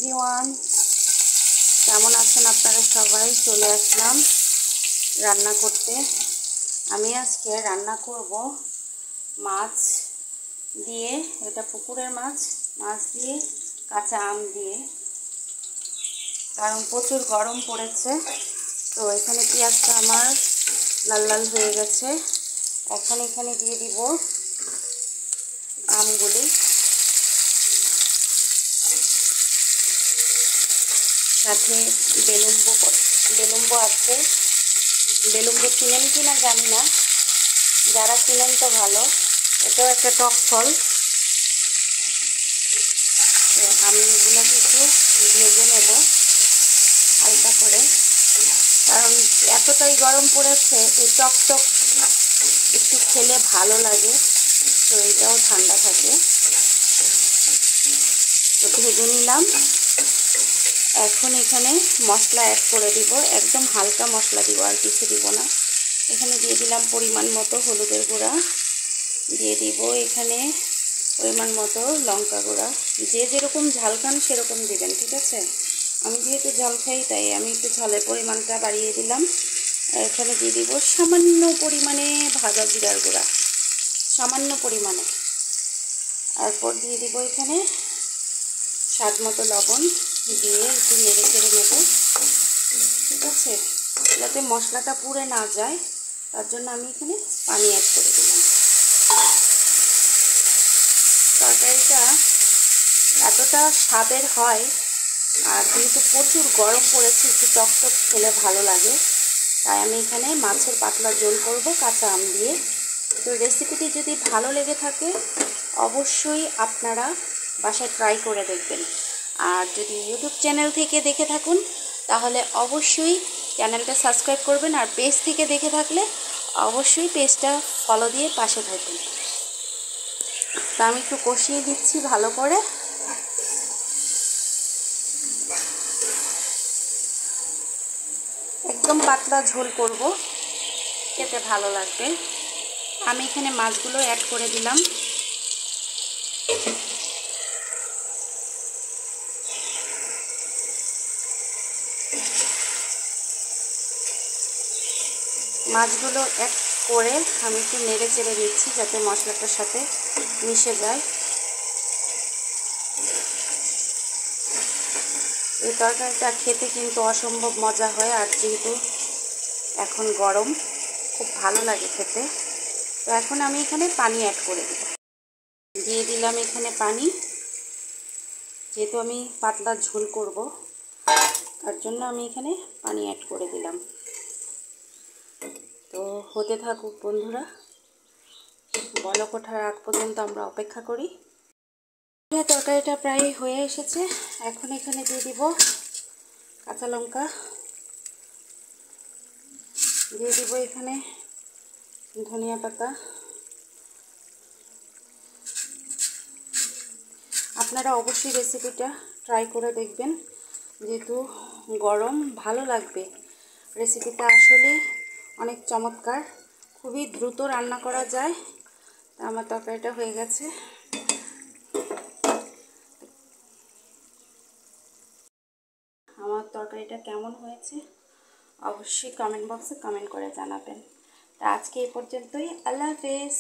Everyone, কেমন আছেন আপনারা সবাই? চলে আসলাম রান্না করতে। আমি আজকে রান্না করব মাছ দিয়ে, এটা পুকুরের মাছ দিয়ে কাঁচা আম দিয়ে, কারণ প্রচুর গরম পড়েছে। তো এখানে পেঁয়াজটা আমার লাল লাল হয়ে গেছে। এখন এখানে দিয়ে দিব আমগুলি, সাথে বেলুম্ব আছে। বেলুম্ব কিনেন কিনা জানি না, যারা কিনেন তো ভালো, এটাও একটা টক ফল। তো আমি এগুলোকে একটু ভেজে নেব হালকা করে, কারণ এতটাই গরম পড়েছে, এই টক একটু খেলে ভালো লাগে, শরীরটাও ঠান্ডা থাকে। তো ভেজে নিলাম। এখন এখানে মশলা অ্যাড করে দিব, একদম হালকা মশলা দিব, আর কিছু দিব না। এখানে দিয়ে দিলাম পরিমাণ মতো হলুদের গুঁড়া, দিয়ে দিব এখানে পরিমাণ মতো লঙ্কা গুঁড়া। যে যেরকম ঝাল খান সেরকম দিবেন, ঠিক আছে? আমি যেহেতু ঝাল খাই তাই আমি একটু ঝালের পরিমাণটা বাড়িয়ে দিলাম। এখানে দিয়ে দিব সামান্য পরিমাণে ভাজা জিরার গুঁড়া, সামান্য পরিমাণে। তারপর দিয়ে দিব এখানে স্বাদ মতো লবণ, দিয়ে একটু নেড়ে চেড়ে নেব, ঠিক আছে? যাতে মশলাটা পুড়ে না যায়, তার জন্য আমি এখানে পানি অ্যাড করে দিলাম। তরকারিটা এতটা স্বাদের হয়, আর যেহেতু প্রচুর গরম পড়েছে, একটু টকটক খেলে ভালো লাগে, তাই আমি এখানে মাছের পাতলা ঝোল করব কাঁচা আম দিয়ে। তো রেসিপিটি যদি ভালো লেগে থাকে অবশ্যই আপনারা বাসায় ট্রাই করে দেখবেন। আর যদি ইউটিউব চ্যানেল থেকে দেখে থাকুন তাহলে অবশ্যই চ্যানেলটা সাবস্ক্রাইব করবেন, আর পেজ থেকে দেখে থাকলে অবশ্যই পেজটা ফলো দিয়ে পাশে থাকবেন। তা আমি একটু কষিয়ে দিচ্ছি ভালো করে। একদম পাতলা ঝোল করব, খেতে ভালো লাগবে। আমি এখানে মাছগুলো অ্যাড করে দিলাম। মাছগুলো অ্যাড করে আমি একটু নেড়ে চেড়ে দিচ্ছি যাতে মশলাটার সাথে মিশে যায়। এই তরকারিটা খেতে কিন্তু অসম্ভব মজা হয়, আর যেহেতু এখন গরম খুব ভালো লাগে খেতে। তো এখন আমি এখানে পানি অ্যাড করে দিয়ে দিলাম এখানে পানি। যেহেতু আমি পাতলা ঝোল করব তার জন্য আমি এখানে পানি অ্যাড করে দিলাম। তো হতে থাকুক বন্ধুরা, বলক ওঠার আগ পর্যন্ত আমরা অপেক্ষা করি। তরকারিটা প্রায় হয়ে এসেছে। এখন এখানে দিয়ে দিব কাঁচা লঙ্কা, দিয়ে দিব এখানে ধনিয়া পাতা। আপনারা অবশ্যই রেসিপিটা ট্রাই করে দেখবেন, যেহেতু গরম ভালো লাগবে। রেসিপিটা আসলেই অনেক চমৎকার, খুবই দ্রুত রান্না করা যায়। আমার তরকারিটা হয়ে গেছে। আমার তরকারিটা কেমন হয়েছে অবশ্যই কমেন্ট বক্সে কমেন্ট করে জানাবেন। তা আজকে এই পর্যন্তই। আল্লাহ হাফেজ।